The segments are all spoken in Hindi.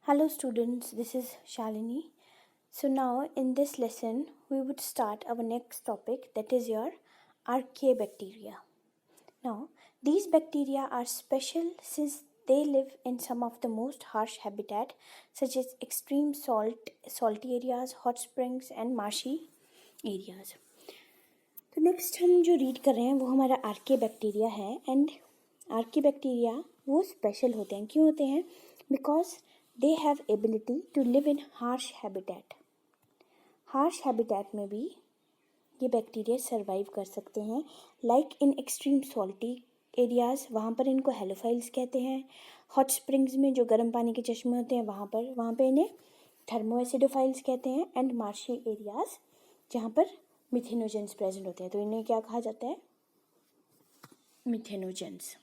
Hello students, this is Shalini. So now in this lesson we would start our next topic, that is your archaebacteria. Now these bacteria are special since they live in some of the most harsh habitat such as extreme salty areas, hot springs and marshy areas. तो नेक्स्ट हम जो रीड कर रहे हैं वो हमारा आर्कियबैक्टीरिया है. एंड आर्कियबैक्टीरिया वो स्पेशल होते हैं. क्यों होते हैं? Because they have ability to live in harsh habitat. Harsh habitat में भी ये बैक्टीरिया सर्वाइव कर सकते हैं. Like in extreme salty areas, वहाँ पर इनको हेलोफाइल्स कहते हैं. हॉट स्प्रिंग्स में जो गर्म पानी के चश्मे होते हैं वहाँ पर इन्हें थर्मोएसिडोफाइल्स कहते हैं. एंड मार्शी एरियाज़ जहाँ पर मिथेनोजेंस प्रेजेंट होते हैं तो इन्हें क्या कहा जाता है? मिथेनोजेंस.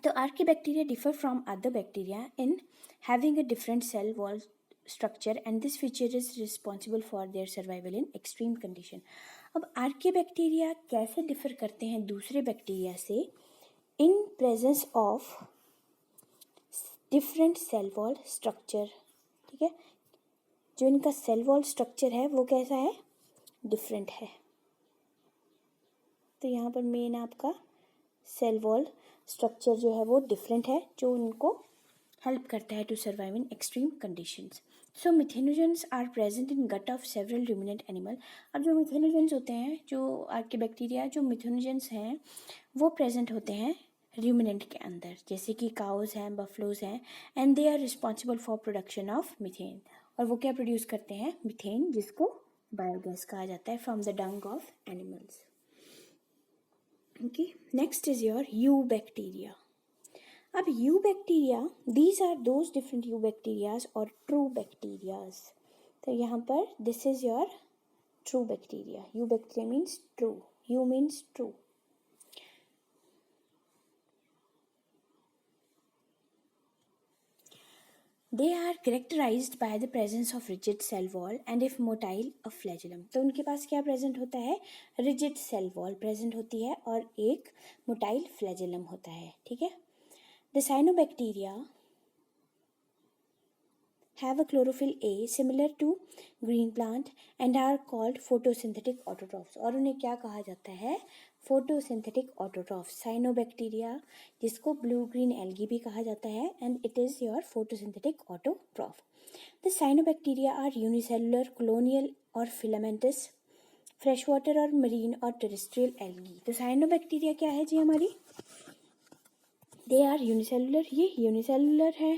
तो archaebacteria differ from other bacteria in having a different cell wall structure and this feature is responsible for their survival in extreme condition. अब आर्कियबैक्टीरिया कैसे डिफर करते हैं दूसरे बैक्टीरिया से? In presence of different cell wall structure. ठीक है, जो इनका सेल वॉल स्ट्रक्चर है वो कैसा है? डिफरेंट है. तो यहाँ पर मेन आपका सेल वॉल स्ट्रक्चर जो है वो डिफरेंट है, जो उनको हेल्प करता है to survive in extreme conditions. So methanogens are present in gut of several ruminant animal. अब जो मिथेनोजेंस होते हैं, जो आर्कियबैक्टीरिया जो मिथेनोजेंस हैं वो प्रेजेंट होते हैं रूमिनेंट के अंदर, जैसे कि काउज हैं, बफलोज हैं. And they are responsible for production of methane. और वो क्या प्रोड्यूस करते हैं? मिथेन, जिसको बायोगैस कहा जाता है from the dung of animals. Okay, next is your eubacteria. अब eubacteria, these are those different eubacterias or true bacterias. तो यहाँ पर this is your true bacteria. Eubacteria means true, eu means true. They are characterized by the presence of rigid cell wall and if motile a flagellum. तो उनके पास क्या प्रेजेंट होता है? rigid cell wall प्रेजेंट होती है और एक motile flagellum होता है. ठीक है. The cyanobacteria have a chlorophyll A similar to green plant and are called photosynthetic autotrophs. और उन्हें क्या कहा जाता है? photosynthetic autotrophs. Cyanobacteria, जिसको blue green algae भी कहा जाता है, and it is your photosynthetic autotroph. The cyanobacteria are unicellular, colonial और filamentous, freshwater और marine और terrestrial algae. तो cyanobacteria क्या है जी हमारी? They are unicellular, ये unicellular है,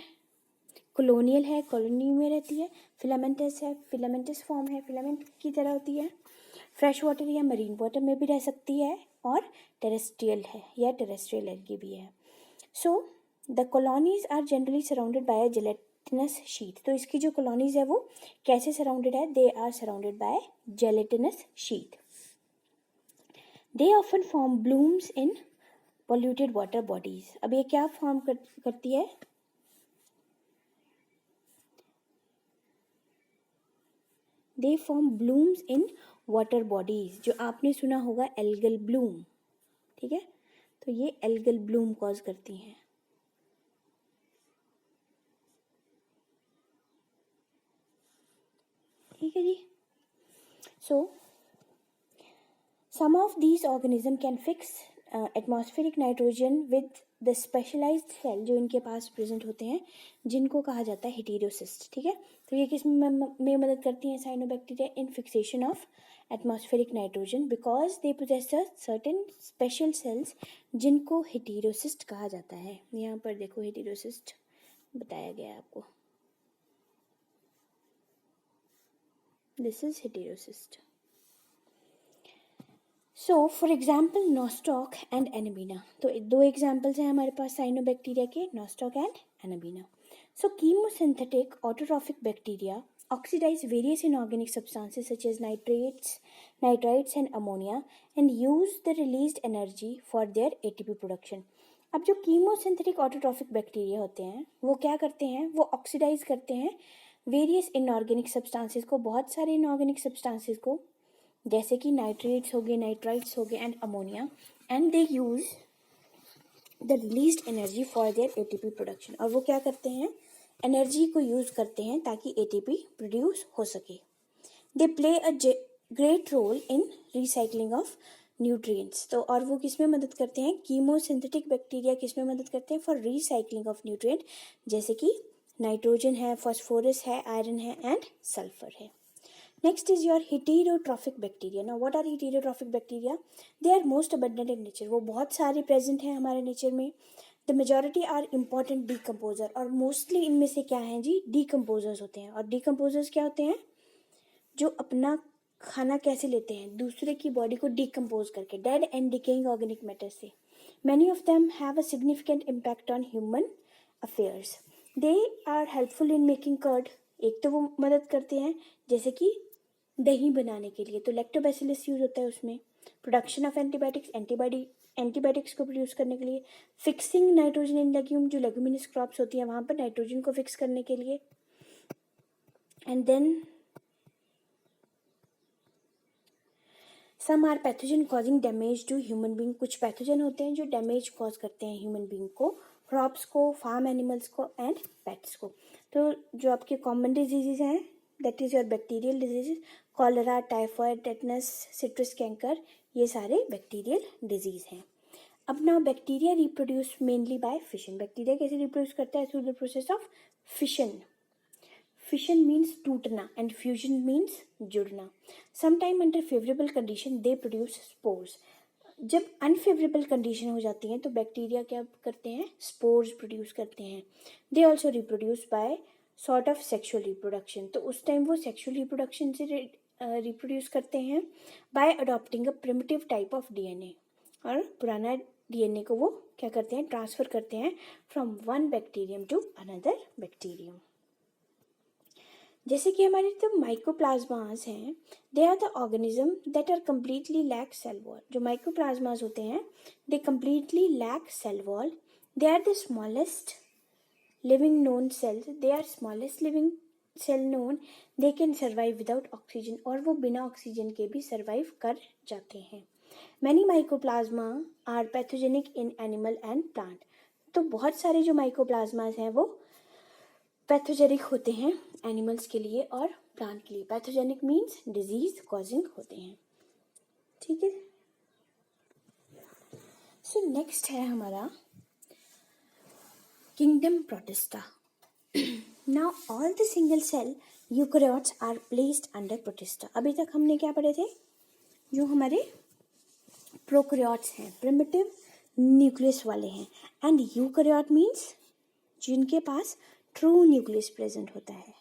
कॉलोनियल है, कॉलोनी में रहती है, फिलामेंटस है, फिलामेंटस फॉर्म है, फिलामेंट की तरह होती है, फ्रेश वाटर या मरीन वाटर में भी रह सकती है और टेरेस्ट्रियल है या टेरेस्ट्रियल एल्गी भी है. So the colonies are generally surrounded by a gelatinous sheet. तो इसकी जो कॉलोनीज है वो कैसे सराउंडेड है? They are surrounded by gelatinous sheet. They often form blooms in polluted water bodies. अब ये क्या फॉर्म करती है? They form blooms in water bodies. जो आपने सुना होगा एल्गल ब्लूम. ठीक है, तो ये एल्गल ब्लूम कॉज करती हैं. ठीक है जी. So some of these organism can fix atmospheric nitrogen with the specialised cell जो इनके पास प्रेजेंट होते हैं, जिनको कहा जाता है हेटेरोसिस्ट. ठीक है, तो ये किस में मदद करती हैं? Cyanobacteria in fixation of atmospheric nitrogen because they possess certain special cells जिनको हेटेरोसिस्ट कहा जाता है. यहाँ पर देखो हेटेरोसिस्ट बताया गया है आपको. This is heterocyst. So for example nostoc and anabaena. तो दो एग्जाम्पल्स हैं हमारे पास साइनोबैक्टीरिया के, nostoc and anabaena. So chemosynthetic autotrophic bacteria oxidize various inorganic substances such as nitrites and ammonia and use the released energy for their ATP production. अब जो कीमोसिंथेटिक ऑटोट्रॉफिक बैक्टीरिया होते हैं वो क्या करते हैं? वो ऑक्सीडाइज करते हैं वेरियस इनऑर्गेनिक सब्सटेंसेस को, बहुत सारे इनऑर्गेनिक सब्सटेंसेस को, जैसे कि नाइट्रेट्स हो गए, नाइट्राइट्स हो गए and ammonia, and they use the released energy for their ATP production. और वो क्या करते हैं? एनर्जी को यूज़ करते हैं ताकि एटीपी प्रोड्यूस हो सके। They play a great role in recycling of nutrients. तो और वो किस में मदद करते हैं, कीमोसिंथेटिक बैक्टीरिया किस में मदद करते हैं, फॉर रिसाइकलिंग ऑफ न्यूट्रिएंट, जैसे कि नाइट्रोजन है, फॉस्फोरस है, आयरन है एंड सल्फर है। Next is your heterotrophic bacteria. Now what are heterotrophic bacteria? They are most abundant in nature. वो बहुत सारे present हैं हमारे नेचर में. The majority are important decomposer. और mostly इनमें से क्या हैं जी, decomposers होते हैं. और decomposers क्या होते हैं, जो अपना खाना कैसे लेते हैं, दूसरे की बॉडी को डिकम्पोज करके, dead and decaying organic matter से. Many of them have a significant impact on human affairs. They are helpful in making curd. एक तो वो मदद करते हैं जैसे कि दही बनाने के लिए, तो लैक्टोबैसिलस यूज होता है उसमें. प्रोडक्शन ऑफ एंटीबायोटिक्स, एंटीबायोटिक्स को प्रोड्यूस करने के लिए. फिक्सिंग नाइट्रोजन इन लेग्यूम, जो लेग्यूमिनस क्रॉप्स होती है वहाँ पर नाइट्रोजन को फिक्स करने के लिए. And then some are pathogen causing damage to human being. कुछ पैथोजन होते हैं जो डैमेज कॉज करते हैं ह्यूमन बींग को, क्रॉप्स को, फार्म एनिमल्स को एंड पेट्स को. तो जो आपके कॉमन डिजीजेज हैं, that is your bacterial diseases, cholera, typhoid, tetanus, citrus canker, ये सारे बैक्टीरियल डिजीज हैं. अब now bacteria reproduce mainly by fission. Bacteria कैसे रिप्रोड्यूस करता है, through the process of fission. Fission means टूटना एंड फ्यूजन मीन्स जुड़ना. Sometime under favourable condition they produce spores. जब अनफेवरेबल कंडीशन हो जाती हैं तो बैक्टीरिया क्या करते हैं, स्पोर्स प्रोड्यूस करते हैं. They also reproduce by sort of sexual reproduction. तो उस टाइम वो सेक्शुअल रिप्रोडक्शन से रिप्रोड्यूस करते हैं bye adopting a primitive type of DNA. और पुराना डीएनए को वो क्या करते हैं, ट्रांसफर करते हैं from one bacterium to another bacterium. जैसे कि हमारे तो माइकोप्लाज्मास हैं, they are the organism that are completely lack cell wall. जो माइकोप्लाज्मास होते हैं, they completely lack cell wall. They are the smallest living known cells. They are smallest living cell known. They can survive without oxygen. और वो बिना ऑक्सीजन के भी सर्वाइव कर जाते हैं. Many mycoplasma are pathogenic in animal and plant. तो बहुत सारे जो माइकोप्लाज्मास हैं वो पैथोजेनिक होते हैं एनिमल्स के लिए और प्लांट के लिए. पैथोजेनिक मीन्स डिजीज कॉजिंग होते हैं. ठीक है. सो नेक्स्ट है हमारा kingdom protista. Now all the single cell eukaryotes are placed under protista. अभी तक हमने क्या पढ़े थे, जो हमारे प्रोकैरियोट्स हैं, प्रिमिटिव न्यूक्लियस वाले हैं. एंड यूकैरियोट मीन्स जिनके पास ट्रू न्यूक्लियस प्रेजेंट होता है.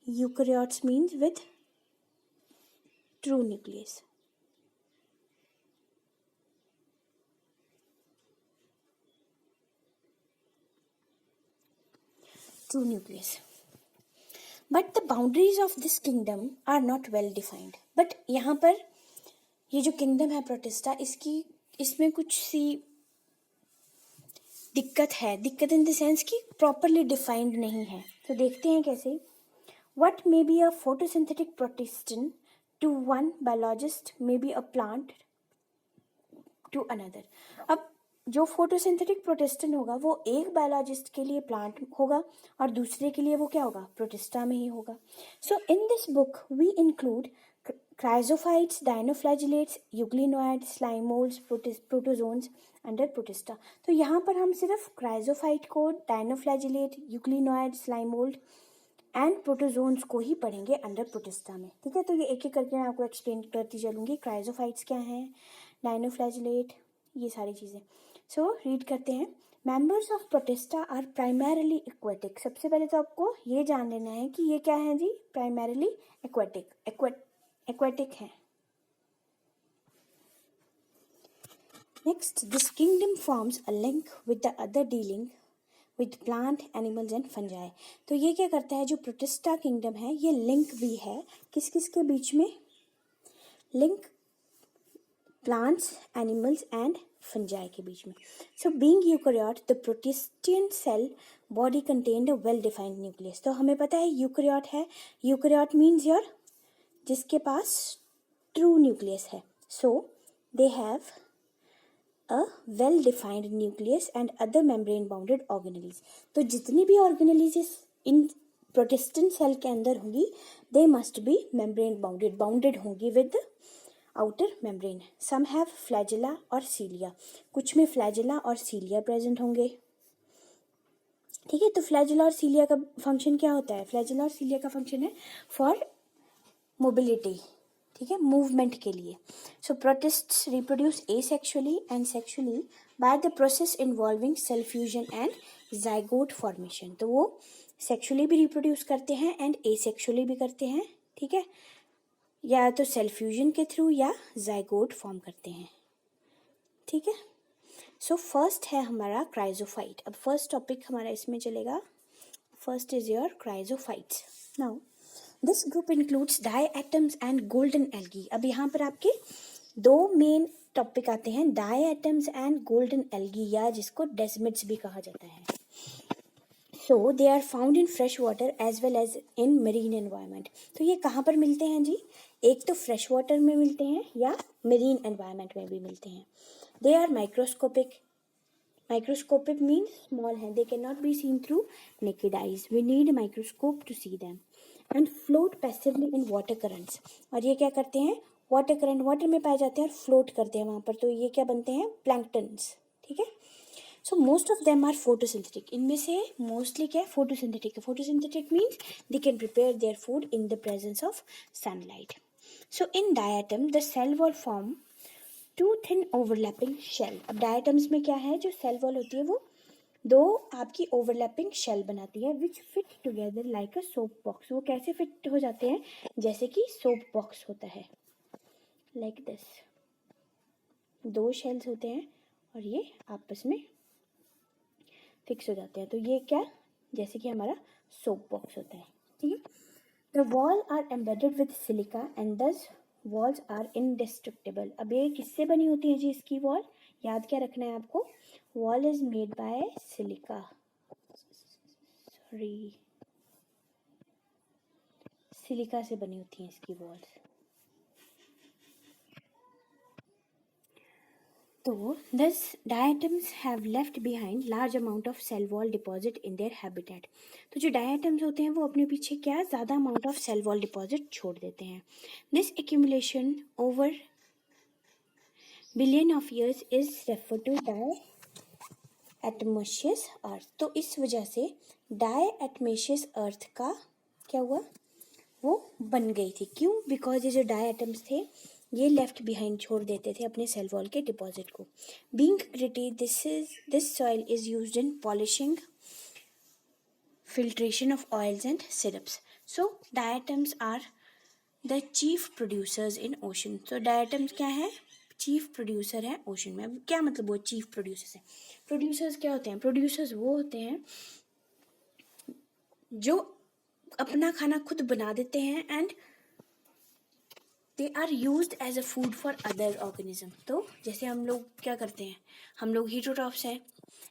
Eukaryotes means with true nucleus. True nucleus. But the boundaries of this kingdom are not well defined. But यहाँ पर ये जो किंगडम है प्रोटिस्टा, इसमें कुछ सी दिक्कत है. दिक्कत इन द सेंस कि प्रॉपरली डिफाइंड नहीं है. तो देखते हैं कैसे. What may be a photosynthetic protestin to one biologist may be a plant to another. अब जो फोटोसिंथेटिक प्रोटिस्टिन होगा वो एक बायोलॉजिस्ट के लिए प्लांट होगा और दूसरे के लिए वो क्या होगा, प्रोटिस्टा में ही होगा. So in this book we include chrysophytes, dinoflagellates, euglenoids, slime moulds, protozoans under protista. तो यहाँ पर हम सिर्फ क्राइजोफाइट को, dinoflagellate, euglenoid, slime mould and protozoans को ही पढ़ेंगे अंडर प्रोटिस्टा में. ठीक है. तो ये एक एक करके मैं आपको एक्सप्लेन करती चलूँगी. क्राइजोफाइट्स क्या हैं, डायनोफ्लैजिलेट, ये सारी चीज़ें. सो रीड करते हैं. Members of protista are primarily aquatic. सबसे पहले तो आपको ये जान लेना है कि ये क्या है जी, प्राइमरली एक्वेटिक है. Next, this kingdom forms a link with the other dealing with plant, animals and fungi. तो ये क्या करता है, जो प्रोटिस्टा किंगडम है ये लिंक भी है किस किस के बीच में, link plants, animals and fungi के बीच में. So being eukaryote the protistan cell body contained a well defined nucleus. तो हमें पता है यूकैरियोट है. यूकैरियोट मीन्स योर जिसके पास ट्रू न्यूक्लियस है. So they have a well defined nucleus and other membrane bounded organelles. तो जितनी भी ऑर्गेनेलीज इन प्रोटिस्टेंट सेल के अंदर होंगी they must be membrane bounded होंगी with outer membrane. Some have flagella or cilia, कुछ में फ्लैजिला और सीलिया प्रेजेंट होंगे। ठीक है, तो फ्लैजिला और सीलिया का फंक्शन क्या होता है? फ्लैजिला और सीलिया का फंक्शन है फॉर मोबिलिटी, ठीक है, मूवमेंट के लिए। So protists reproduce asexually and sexually by the process involving cell fusion and zygote formation. तो वो सेक्सुअली भी रिप्रोड्यूस करते हैं एंड एसेक्सुअली भी करते हैं, ठीक है, या तो सेल फ्यूजन के थ्रू या जाइगोट फॉर्म करते हैं, ठीक है। सो फर्स्ट है हमारा क्राइजोफाइट। अब फर्स्ट टॉपिक हमारा इसमें चलेगा, first is your chrysophytes. Now this group includes diatoms and golden algae. अब यहाँ पर आपके दो मेन टॉपिक आते हैं, डायएटम्स एंड गोल्डन एल्गी, या जिसको डेस्मिड्स भी कहा जाता है। So they are found in fresh water as well as in marine environment. तो ये कहाँ पर मिलते हैं जी? एक तो फ्रेश वाटर में मिलते हैं या मरीन एनवायरनमेंट में भी मिलते हैं। They are microscopic, microscopic means small हैं, they can not be seen through naked eyes, we need microscope to see them, and float passively in water currents. और ये क्या करते हैं? वाटर करंट, वाटर में पाए जाते हैं और फ्लोट करते हैं वहाँ पर, तो ये क्या बनते हैं? प्लैंक्टन्स, ठीक है। So most of them are photosynthetic, इनमें से मोस्टली क्या है? Photosynthetic. Photosynthetic means they can prepare their food in the presence of sunlight. So in diatom the cell wall form two thin overlapping shell. अब डायटम्स में क्या है? जो सेल वॉल होती है वो दो आपकी ओवरलैपिंग शेल बनाती है which fit together like a soap box. वो कैसे फिट हो जाते हैं? जैसे कि सोप बॉक्स होता है, लाइक दिस। दो शेल्स होते हैं और ये आपस में फिक्स हो जाते हैं, तो ये क्या? जैसे कि हमारा सोप बॉक्स होता है, ठीक है। The wall are embedded with silica and these walls are indestructible. अब ये किससे बनी होती है जी इसकी वॉल? याद क्या रखना है आपको? Wall is made by silica, sorry, silica से बनी होती हैं इसकी वॉल्स। तो these diatoms have left behind large amount of cell wall deposit in their habitat. तो जो डायटम्स होते हैं वो अपने पीछे क्या? ज़्यादा amount of cell wall deposit छोड़ देते हैं। This accumulation over billion of years is refer to diatomaceous earth. तो इस वजह से डायएटमेशियस अर्थ का क्या हुआ? वो बन गई थी। क्यों? बिकॉज ये जो डायएटम्स थे ये लेफ्ट बिहाइंड छोड़ देते थे अपने सेल वॉल के डिपॉजिट को। Being gritty this soil is used in polishing, filtration of oils and syrups. So diatoms are the chief producers in ocean. So diatoms क्या है? चीफ प्रोड्यूसर है ओशन में। अब क्या मतलब वो चीफ प्रोड्यूसर्स है? प्रोड्यूसर्स क्या होते हैं? प्रोड्यूसर्स वो होते हैं जो अपना खाना खुद बना देते हैं and they are used as a food for other organism. तो जैसे हम लोग क्या करते हैं? हम लोग हीटरोट्रॉफ्स हैं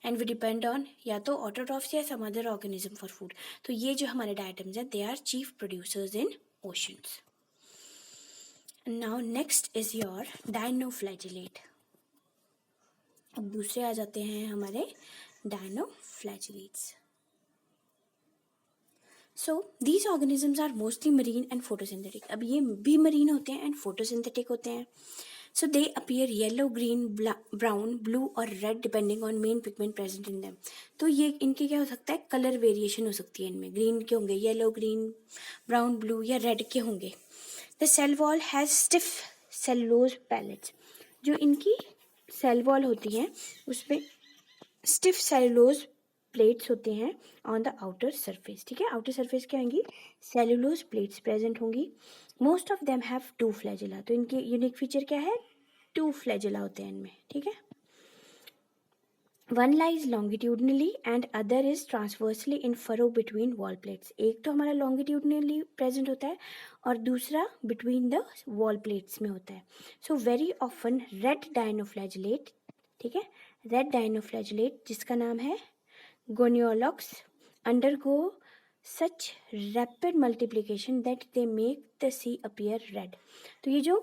एंड वी डिपेंड ऑन या तो ऑटोट्रॉफ्स या some other organism for food. तो ये जो हमारे डायटम्स हैं they are chief producers in oceans. Now next is your dinoflagellate. अब दूसरे आ जाते हैं हमारे dinoflagellates. So these organisms are mostly marine and photosynthetic. अब ये भी मरीन होते हैं एंड फोटोसिंथेटिक होते हैं। So they appear yellow, green, brown, blue और red depending on main pigment present in them. तो ये इनके क्या हो सकता है? कलर वेरिएशन हो सकती है इनमें। ग्रीन के होंगे, येलो, ग्रीन, ब्राउन, ब्लू या रेड के होंगे। The cell wall has stiff cellulose pellets. जो इनकी सेल वॉल होती है उसमें स्टिफ सेलुलोज प्लेट्स होते हैं ऑन द आउटर सरफेस, ठीक है। आउटर सरफेस क्या होंगी? सेलुलोज प्लेट्स प्रेजेंट होंगी। Most of them have two flagella. तो इनके यूनिक फीचर क्या है? टू फ्लैजिला होते हैं इनमें, ठीक है। One lies longitudinally and other is transversely in furrow between wall plates. एक तो हमारा लॉन्गिट्यूडनली प्रेजेंट होता है और दूसरा बिटवीन द वॉल प्लेट्स में होता है। So very often red dinoflagellate, ठीक है, रेड डायनोफ्लैजिलेट जिसका नाम है गोनियोलॉक्स undergo such rapid multiplication that they make the sea appear red। तो ये जो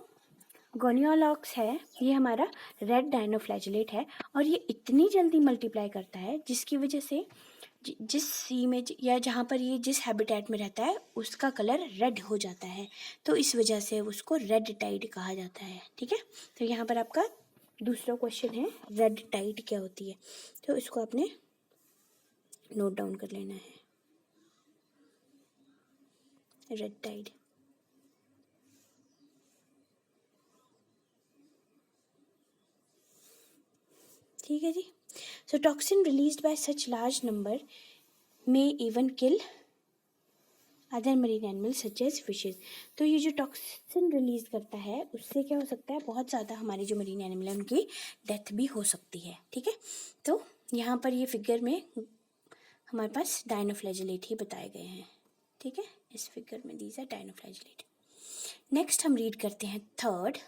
गोनियोलॉक्स है, ये हमारा रेड डायनोफ्लैजिलेट है और ये इतनी जल्दी मल्टीप्लाई करता है जिसकी वजह से जिस सी में या जहाँ पर ये जिस हैबिटेट में रहता है उसका कलर रेड हो जाता है, तो इस वजह से उसको रेड टाइड कहा जाता है। ठीक है, तो यहाँ पर आपका दूसरा क्वेश्चन है रेड टाइड क्या होती है, तो इसको आपने नोट डाउन कर लेना है, रेड टाइड। ठीक है जी। So toxin released by such large number may even kill other marine animal such as fishes. तो ये जो टॉक्सिन रिलीज करता है उससे क्या हो सकता है, बहुत ज़्यादा हमारी जो मरीन एनिमल है उनकी डेथ भी हो सकती है। ठीक है, तो यहाँ पर ये फिगर में हमारे पास डायनोफ्लैजिलेट ही बताए गए हैं। ठीक है, इस फिगर में दीज आर डायनोफ्लैजिलेट। नेक्स्ट हम रीड करते हैं थर्ड,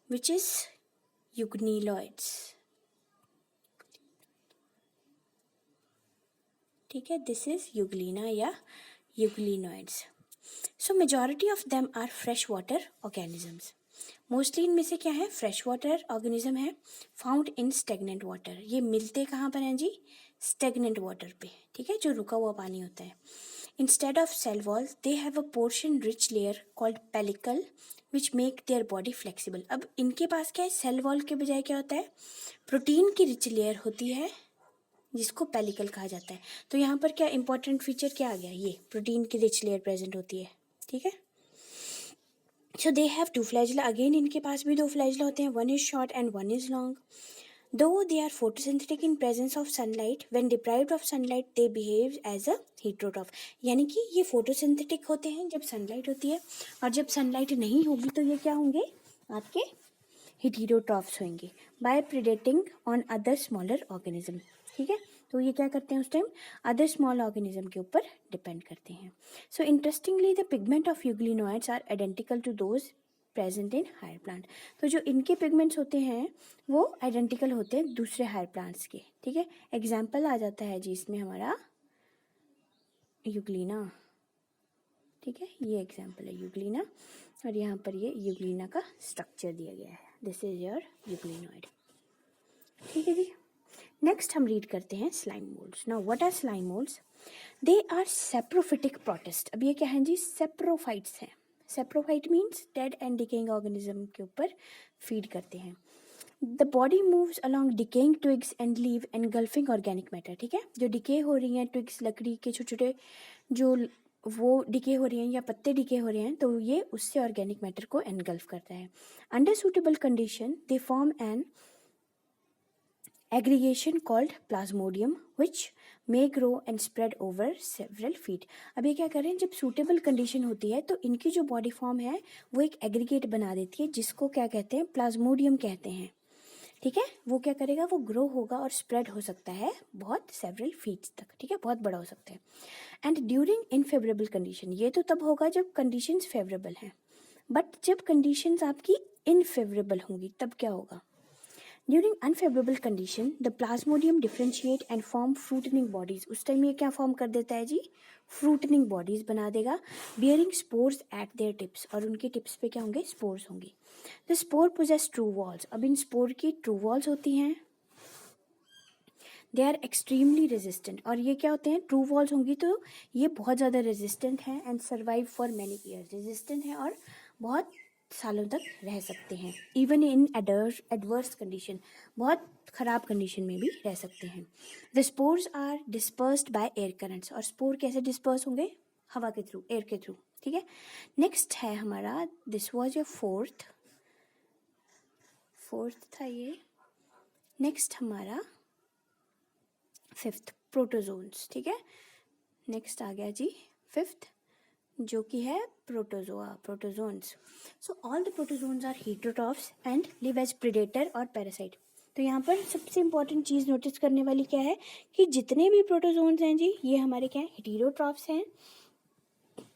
विच इज यूग्निलॉइड्स। ठीक है, दिस इज यूग्लिना या euglenoids. So majority of them are fresh water organisms. Mostly इनमें से क्या है, फ्रेश वाटर ऑर्गेनिज्म है, फाउंड इन स्टेगनेंट वाटर। ये मिलते कहाँ पर हैं जी, स्टेगनेंट वाटर पे। ठीक है, जो रुका हुआ पानी होता है। Instead of cell walls they have a protein rich layer called pellicle which make their body flexible. अब इनके पास क्या है, सेल वॉल के बजाय क्या होता है, प्रोटीन की रिच लेयर होती है जिसको पेलिकल कहा जाता है। तो यहाँ पर क्या इंपॉर्टेंट फीचर क्या आ गया, ये प्रोटीन की रिच लेयर प्रेजेंट होती है। ठीक है, so they have two flagella. Again इनके पास भी दो फ्लैजिला होते हैं, one is short and one is long. Though they are photosynthetic in presence of sunlight, when deprived of sunlight they behave as a heterotroph. यानी कि ये फोटोसिंथेटिक होते हैं जब सनलाइट होती है, और जब सनलाइट नहीं होगी तो ये क्या होंगे, आपके हेटेरोट्रॉफ्स होंगे by predating on other smaller organism. ठीक है, तो ये क्या करते हैं उस टाइम, अदर स्मॉल ऑर्गेनिज्म के ऊपर डिपेंड करते हैं। So interestingly the pigment of euglenoids are identical to those present in higher plant. तो जो इनके पिगमेंट्स होते हैं वो आइडेंटिकल होते हैं दूसरे हायर प्लांट्स के। ठीक है, एग्जाम्पल आ जाता है जी इसमें हमारा यूग्लिना। ठीक है, ये एग्जाम्पल है यूग्लिना, और यहाँ पर ये यूग्लिना का स्ट्रक्चर दिया गया है, दिस इज योर यूग्लिनॉइड। ठीक है जी, नेक्स्ट हम रीड करते हैं slime moulds. Now what are slime moulds, they are saprophytic protist. अब ये क्या है जी, सेप्रोफाइट्स हैं। Saprophyte means dead and decaying organism के ऊपर फीड करते हैं। The body moves along decaying twigs and leave engulfing organic matter. ठीक है, जो डिके हो रही हैं ट्विग्स, लकड़ी के छोटे छोटे जो वो डिके हो रही हैं या पत्ते डिके हो रहे हैं, तो ये उससे ऑर्गेनिक मैटर को एनगल्फ करता है। Under suitable condition they form an aggregation called plasmodium which may grow and spread over several feet। अब ये क्या कर रहे हैं, जब सूटेबल कंडीशन होती है तो इनकी जो बॉडी फॉर्म है वो एक एग्रीगेट बना देती है जिसको क्या कहते हैं, प्लाज्मोडियम कहते हैं। ठीक है, वो क्या करेगा, वो ग्रो होगा और स्प्रेड हो सकता है बहुत सेवरल फीट्स तक। ठीक है, बहुत बड़ा हो सकता है। एंड ड्यूरिंग इनफेवरेबल कंडीशन, ये तो तब होगा जब कंडीशंस फेवरेबल हैं, बट जब कंडीशंस आपकी इनफेवरेबल होंगी तब क्या होगा, during unfavourable condition the Plasmodium differentiate and form fruiting bodies. उस टाइम ये क्या फॉर्म कर देता है जी, फ्रूटनिंग बॉडीज बना देगा, bearing spores at their tips, और उनके टिप्स पे क्या होंगे, स्पोर्स होंगे। The spore possess true walls. अब इन स्पोर की ट्रू वॉल्स होती हैं, दे आर एक्सट्रीमली रेजिस्टेंट, और ये क्या होते हैं, ट्रू वॉल्स होंगी तो ये बहुत ज़्यादा रेजिस्टेंट हैं and survive for many year. Resistant है और बहुत सालों तक रह सकते हैं, इवन इन एडवर्स कंडीशन, बहुत ख़राब कंडीशन में भी रह सकते हैं। The spores are dispersed by air currents, और स्पोर कैसे डिस्पर्स होंगे, हवा के थ्रू, एयर के थ्रू। ठीक है, नेक्स्ट है हमारा, दिस वॉज योर फोर्थ था ये। नेक्स्ट हमारा फिफ्थ, प्रोटोजोन्स। ठीक है, नेक्स्ट आ गया जी फिफ्थ, जो कि है protozoa, protozoans. So all the protozoans are heterotrophs and live as predator or parasite. तो यहाँ पर सबसे इंपॉर्टेंट चीज़ नोटिस करने वाली क्या है कि जितने भी प्रोटोजोन्स हैं जी, ये हमारे क्या हैं, हेटेरोट्रॉफ्स हैं,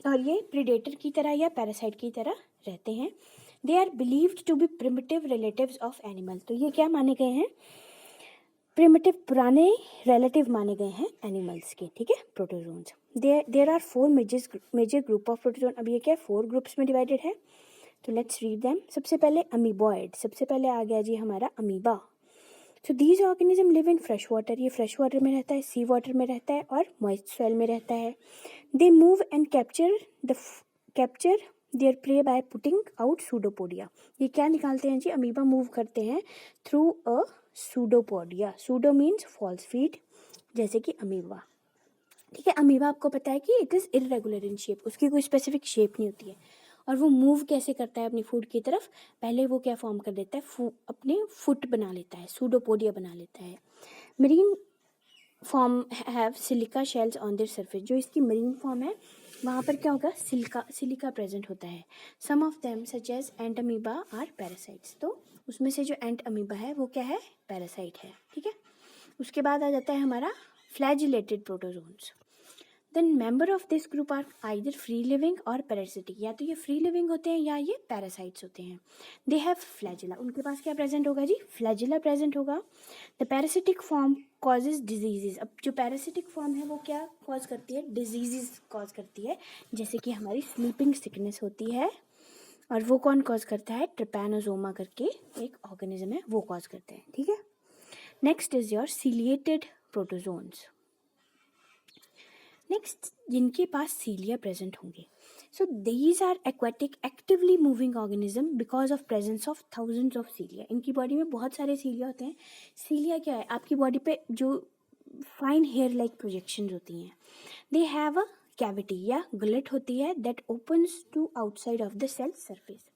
और ये प्रेडेटर की तरह या पैरासाइट की तरह रहते हैं। They are believed to be primitive relatives of animal. तो ये क्या माने गए हैं, प्रिमिटिव, पुराने रिलेटिव माने गए हैं एनिमल्स के। ठीक है, protozoans. There are 4 major group of protozoan. अब ये क्या है, 4 ग्रुप्स में डिवाइडेड है। तो लेट्स रीड देम। सबसे पहले अमीबॉइड, सबसे पहले आ गया जी हमारा amoeba. So these organism live in fresh water, ये फ्रेश वाटर में रहता है, सी वाटर में रहता है और मॉइस्ट सॉइल में रहता है। They move and capture their prey by putting out pseudopodia. ये क्या निकालते हैं जी, अमीबा मूव करते हैं through a pseudopodia. Pseudo means false feet, जैसे कि अमीबा। ठीक है, अमीबा आपको पता है कि it is irregular in shape, उसकी कोई स्पेसिफिक शेप नहीं होती है। और वो मूव कैसे करता है अपनी फूड की तरफ, पहले वो क्या फॉर्म कर देता है, अपने फुट बना लेता है, सूडोपोडिया बना लेता है। Marine form have silica shells on their surface, जो इसकी मरीन फॉर्म है वहाँ पर क्या होगा, सिलिका प्रेजेंट होता है। Some of them such as Entamoeba are parasites, तो उसमें से जो एंट अमीबा है वो क्या है, पैरासाइट है। ठीक है, उसके बाद आ जाता है हमारा flagellated protozoans. Then member of this group are either free living or parasitic, या तो ये फ्री लिविंग होते हैं या ये पैरासाइट्स होते हैं। दे हैव फ्लैजिला, उनके पास क्या प्रेजेंट होगा जी, फ्लैजिला प्रेजेंट होगा। The parasitic form causes diseases, अब जो पैरासिटिक फॉर्म है वो क्या कॉज करती है, डिजीजेज कॉज करती है, जैसे कि हमारी स्लीपिंग सिकनेस होती है। और वो कौन कॉज करता है, ट्रिपैनोसोमा करके एक ऑर्गेनिज्म है, वो कॉज करते हैं। ठीक है, next is your ciliated protozoans. Next जिनके पास सीलिया प्रेजेंट होंगे, so these are aquatic actively moving organism because of presence of thousands of cilia. इनकी बॉडी में बहुत सारे सीलिया होते हैं। सीलिया क्या है, आपकी बॉडी पे जो फाइन हेयर लाइक प्रोजेक्शंस होती हैं। दे हैव अ कैविटी या गलेट होती है that opens to outside of the cell surface.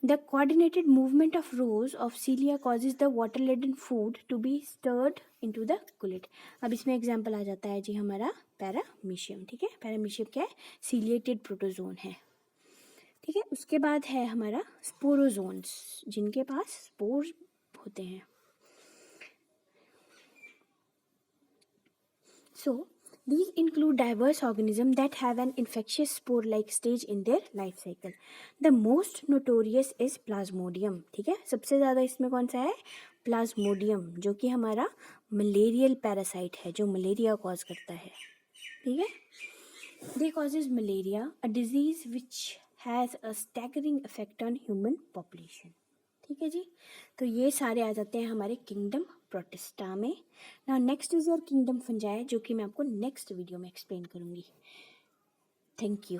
The coordinated movement of rows of cilia causes the water-laden food to be stirred into the gullet. अब इसमें एग्जाम्पल आ जाता है जी हमारा पैरामीशियम। ठीक है, पैरामीशियम क्या है, सीलिएटेड प्रोटोजोन है। ठीक है, उसके बाद है हमारा स्पोरोजोन्स, जिनके पास स्पोर होते हैं। So these include diverse organisms that have an infectious spore-like stage in their life cycle. The most notorious is Plasmodium. ठीक है, सबसे ज़्यादा इसमें कौन सा है, Plasmodium, जो कि हमारा मलेरियल पैरासाइट है, जो मलेरिया कॉज करता है। ठीक है, they causes malaria, a disease which has a staggering effect on human population. ठीक है जी, तो ये सारे आ जाते हैं हमारे किंगडम प्रोटिस्टा में। Now next is your kingdom fungi, जो कि मैं आपको नेक्स्ट वीडियो में एक्सप्लेन करूँगी। Thank you.